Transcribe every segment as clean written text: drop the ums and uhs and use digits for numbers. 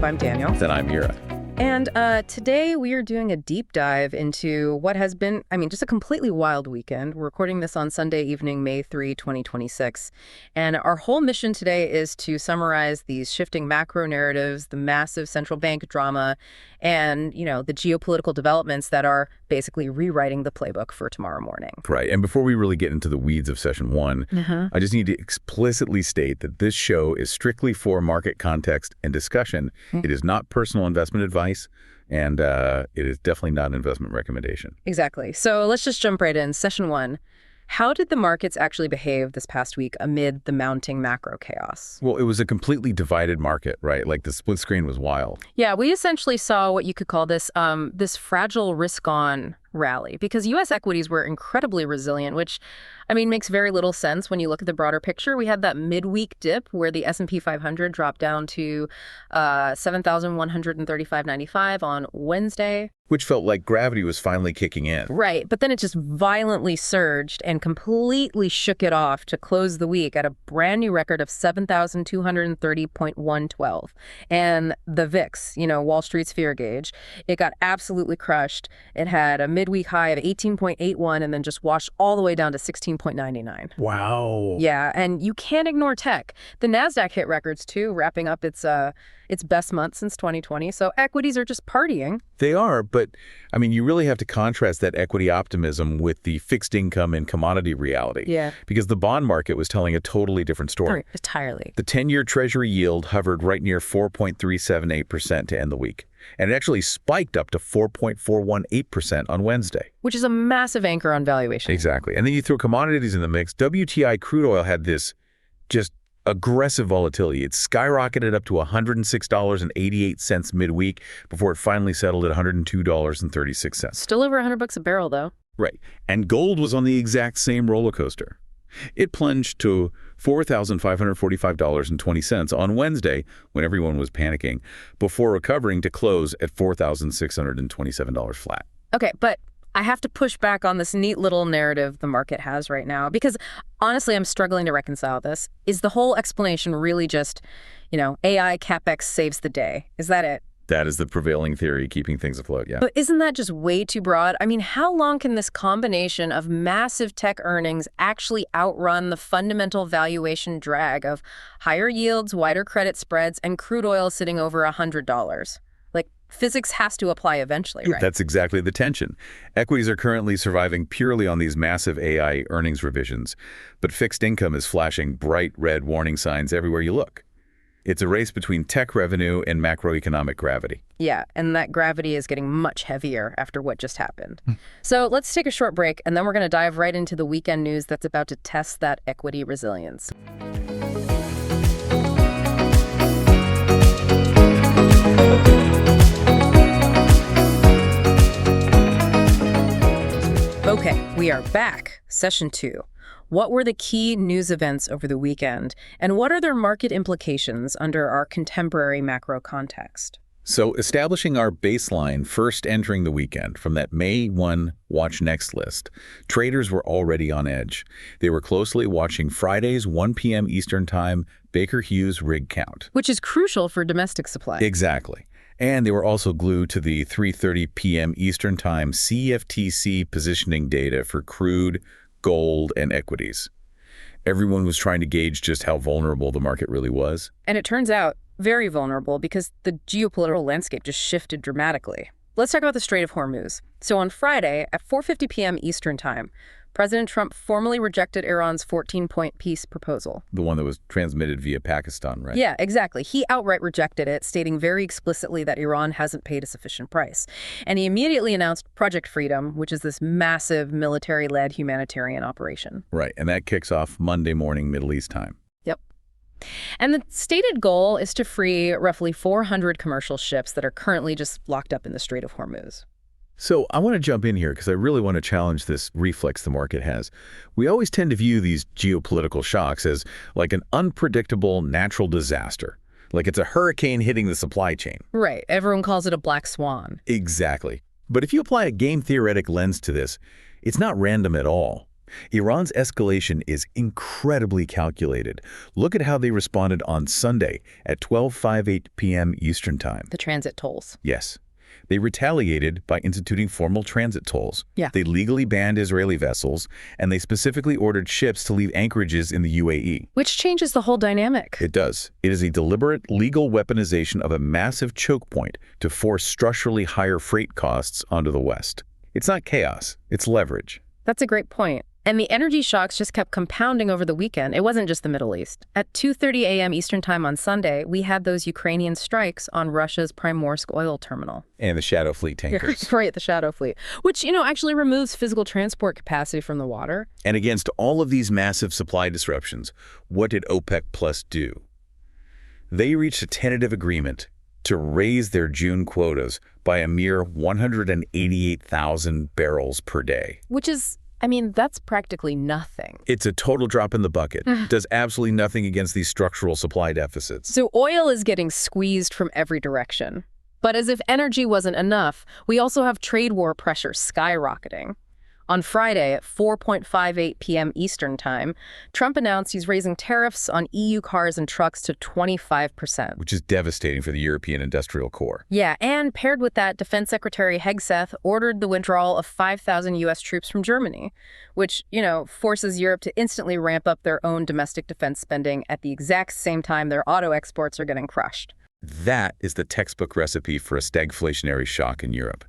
I'm Daniel. And I'm Mira. And today we are doing a deep dive into what has been, just a completely wild weekend. We're recording this on Sunday evening, May 3, 2026. And our whole mission today is to summarize these shifting macro narratives, the massive central bank drama, and, the geopolitical developments that are basically rewriting the playbook for tomorrow morning. Right. And before we really get into the weeds of session one, I just need to explicitly state that this show is strictly for market context and discussion. It is not personal investment advice, and it is definitely not an investment recommendation. Exactly. So let's just jump right in. Session one. How did the markets actually behave this past week amid the mounting macro chaos? Well, it was a completely divided market, right? Like the split screen was wild. Yeah, we essentially saw what you could call this fragile risk-on rally because U.S. equities were incredibly resilient, which, makes very little sense when you look at the broader picture. We had that midweek dip where the S&P 500 dropped down to 7,135.95 on Wednesday. Which felt like gravity was finally kicking in. Right, but then it just violently surged and completely shook it off to close the week at a brand new record of 7,230.112. And the VIX, Wall Street's fear gauge, it got absolutely crushed. It had a midweek high of 18.81 and then just washed all the way down to 16.99. Wow. Yeah, and you can't ignore tech. The NASDAQ hit records too, wrapping up its best month since 2020. So equities are just partying. They are, but you really have to contrast that equity optimism with the fixed income and commodity reality. Yeah. Because the bond market was telling a totally different story. Entirely. The 10-year Treasury yield hovered right near 4.378% to end the week. And it actually spiked up to 4.418% on Wednesday. Which is a massive anchor on valuation. Exactly. And then you throw commodities in the mix. WTI crude oil had this just aggressive volatility. It skyrocketed up to $106.88 midweek before it finally settled at $102.36. Still over $100 a barrel, though. Right. And gold was on the exact same roller coaster. It plunged to $4,545.20 on Wednesday when everyone was panicking, before recovering to close at $4,627 flat. Okay, but I have to push back on this neat little narrative the market has right now because honestly, I'm struggling to reconcile this. Is the whole explanation really just, AI CapEx saves the day? Is that it? That is the prevailing theory keeping things afloat, yeah. But isn't that just way too broad? How long can this combination of massive tech earnings actually outrun the fundamental valuation drag of higher yields, wider credit spreads, and crude oil sitting over $100? Physics has to apply eventually, right? That's exactly the tension. Equities are currently surviving purely on these massive AI earnings revisions, but fixed income is flashing bright red warning signs everywhere you look. It's a race between tech revenue and macroeconomic gravity. Yeah, and that gravity is getting much heavier after what just happened. So let's take a short break, and then we're going to dive right into the weekend news that's about to test that equity resilience. Okay, we are back. Session 2. What were the key news events over the weekend, and what are their market implications under our contemporary macro context? So establishing our baseline first entering the weekend from that May 1 Watch Next list, traders were already on edge. They were closely watching Friday's 1 p.m. Eastern Time Baker Hughes rig count. Which is crucial for domestic supply. Exactly. And they were also glued to the 3:30 p.m. Eastern Time CFTC positioning data for crude, gold, and equities. Everyone was trying to gauge just how vulnerable the market really was. And it turns out very vulnerable because the geopolitical landscape just shifted dramatically. Let's talk about the Strait of Hormuz. So on Friday at 4:50 p.m. Eastern Time, President Trump formally rejected Iran's 14-point peace proposal. The one that was transmitted via Pakistan, right? Yeah, exactly. He outright rejected it, stating very explicitly that Iran hasn't paid a sufficient price. And he immediately announced Project Freedom, which is this massive military-led humanitarian operation. Right, and that kicks off Monday morning Middle East time. Yep. And the stated goal is to free roughly 400 commercial ships that are currently just locked up in the Strait of Hormuz. So I want to jump in here because I really want to challenge this reflex the market has. We always tend to view these geopolitical shocks as like an unpredictable natural disaster, like it's a hurricane hitting the supply chain. Right. Everyone calls it a black swan. Exactly. But if you apply a game theoretic lens to this, it's not random at all. Iran's escalation is incredibly calculated. Look at how they responded on Sunday at 12:58 p.m. Eastern Time. The transit tolls. Yes. They retaliated by instituting formal transit tolls. Yeah. They legally banned Israeli vessels, and they specifically ordered ships to leave anchorages in the UAE. Which changes the whole dynamic. It does. It is a deliberate legal weaponization of a massive choke point to force structurally higher freight costs onto the West. It's not chaos, it's leverage. That's a great point. And the energy shocks just kept compounding over the weekend. It wasn't just the Middle East. At 2:30 a.m. Eastern Time on Sunday, we had those Ukrainian strikes on Russia's Primorsk oil terminal. And the shadow fleet tankers. Right, the shadow fleet, which, actually removes physical transport capacity from the water. And against all of these massive supply disruptions, what did OPEC Plus do? They reached a tentative agreement to raise their June quotas by a mere 188,000 barrels per day. Which is, that's practically nothing. It's a total drop in the bucket. Does absolutely nothing against these structural supply deficits. So oil is getting squeezed from every direction. But as if energy wasn't enough, we also have trade war pressure skyrocketing. On Friday at 4:58 p.m. Eastern Time, Trump announced he's raising tariffs on EU cars and trucks to 25%. Which is devastating for the European industrial core. Yeah, and paired with that, Defense Secretary Hegseth ordered the withdrawal of 5,000 U.S. troops from Germany, which, forces Europe to instantly ramp up their own domestic defense spending at the exact same time their auto exports are getting crushed. That is the textbook recipe for a stagflationary shock in Europe.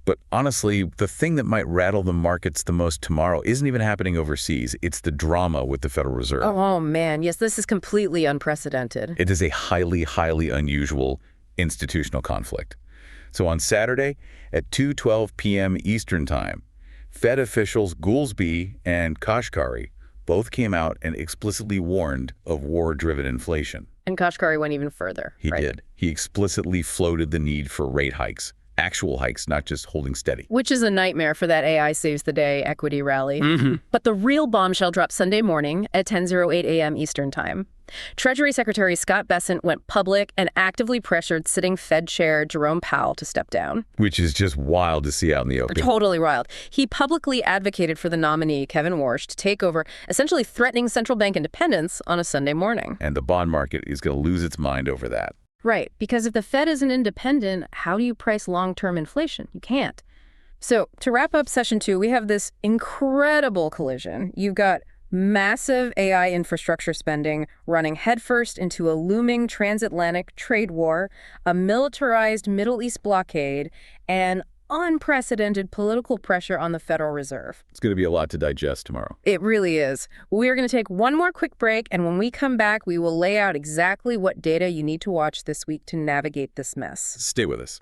But honestly, the thing that might rattle the markets the most tomorrow isn't even happening overseas. It's the drama with the Federal Reserve. Oh, man. Yes, this is completely unprecedented. It is a highly, highly unusual institutional conflict. So on Saturday at 2:12 p.m. Eastern Time, Fed officials Goolsbee and Kashkari both came out and explicitly warned of war-driven inflation. And Kashkari went even further. He right? did. He explicitly floated the need for rate hikes. Actual hikes, not just holding steady. Which is a nightmare for that AI saves the day equity rally. Mm-hmm. But the real bombshell dropped Sunday morning at 10:08 a.m. Eastern Time. Treasury Secretary Scott Bessent went public and actively pressured sitting Fed Chair Jerome Powell to step down. Which is just wild to see out in the open. Totally wild. He publicly advocated for the nominee, Kevin Warsh, to take over, essentially threatening central bank independence on a Sunday morning. And the bond market is going to lose its mind over that. Right, because if the Fed isn't independent, how do you price long-term inflation? You can't. So to wrap up session 2, we have this incredible collision. You've got massive AI infrastructure spending running headfirst into a looming transatlantic trade war, a militarized Middle East blockade, and unprecedented political pressure on the Federal Reserve. It's going to be a lot to digest tomorrow. It really is. We're going to take one more quick break, and when we come back, we will lay out exactly what data you need to watch this week to navigate this mess. Stay with us.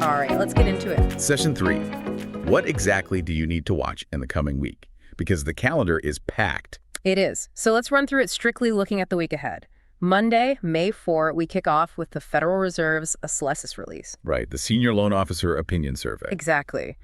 All right, let's get into it. Session 3. What exactly do you need to watch in the coming week? Because the calendar is packed. It is. So let's run through it strictly looking at the week ahead. Monday, May 4, we kick off with the Federal Reserve's Asclesis release. Right, the Senior Loan Officer Opinion Survey. Exactly.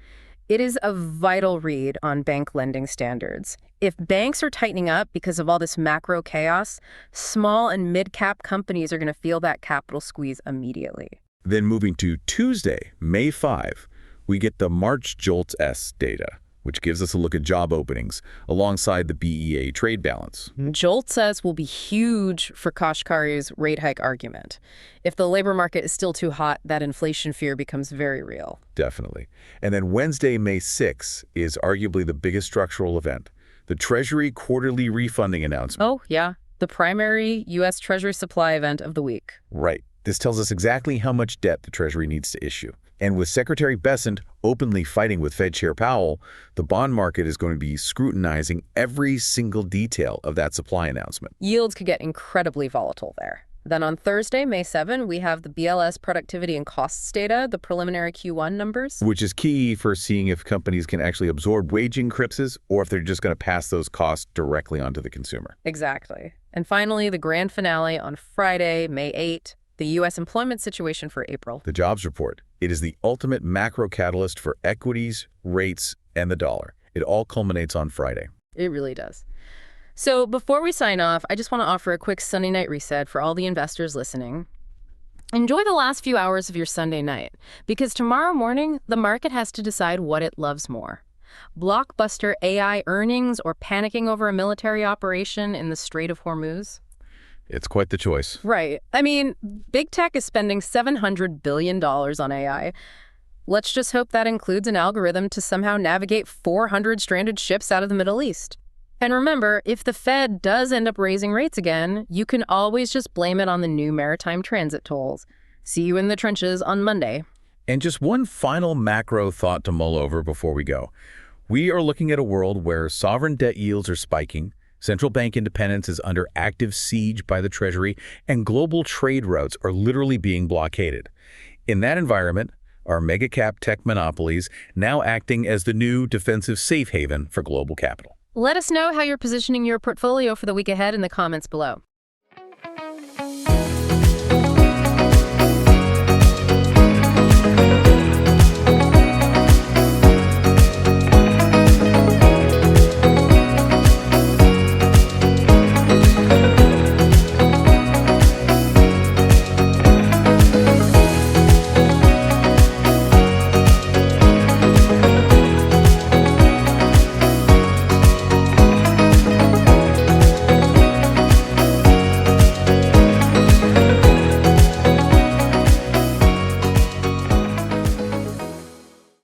It is a vital read on bank lending standards. If banks are tightening up because of all this macro chaos, small and mid-cap companies are going to feel that capital squeeze immediately. Then moving to Tuesday, May 5, we get the March JOLTS data, which gives us a look at job openings alongside the BEA trade balance. JOLT says will be huge for Kashkari's rate hike argument. If the labor market is still too hot, that inflation fear becomes very real. Definitely. And then Wednesday, May 6 is arguably the biggest structural event, the Treasury quarterly refunding announcement. Oh, yeah. The primary U.S. Treasury supply event of the week. Right. This tells us exactly how much debt the Treasury needs to issue. And with Secretary Bessent openly fighting with Fed Chair Powell, the bond market is going to be scrutinizing every single detail of that supply announcement. Yields could get incredibly volatile there. Then on Thursday, May 7, we have the BLS productivity and costs data, the preliminary Q1 numbers. Which is key for seeing if companies can actually absorb wage increases or if they're just going to pass those costs directly onto the consumer. Exactly. And finally, the grand finale on Friday, May 8, the U.S. employment situation for April. The jobs report. It is the ultimate macro catalyst for equities, rates, and the dollar. It all culminates on Friday. It really does. So before we sign off, I just want to offer a quick Sunday night reset for all the investors listening. Enjoy the last few hours of your Sunday night, because tomorrow morning, the market has to decide what it loves more. Blockbuster AI earnings or panicking over a military operation in the Strait of Hormuz? It's quite the choice. Right. I mean, big tech is spending $700 billion on AI. Let's just hope that includes an algorithm to somehow navigate 400 stranded ships out of the Middle East. And remember, if the Fed does end up raising rates again, you can always just blame it on the new maritime transit tolls. See you in the trenches on Monday. And just one final macro thought to mull over before we go. We are looking at a world where sovereign debt yields are spiking, central bank independence is under active siege by the Treasury, and global trade routes are literally being blockaded. In that environment, are mega-cap tech monopolies now acting as the new defensive safe haven for global capital? Let us know how you're positioning your portfolio for the week ahead in the comments below.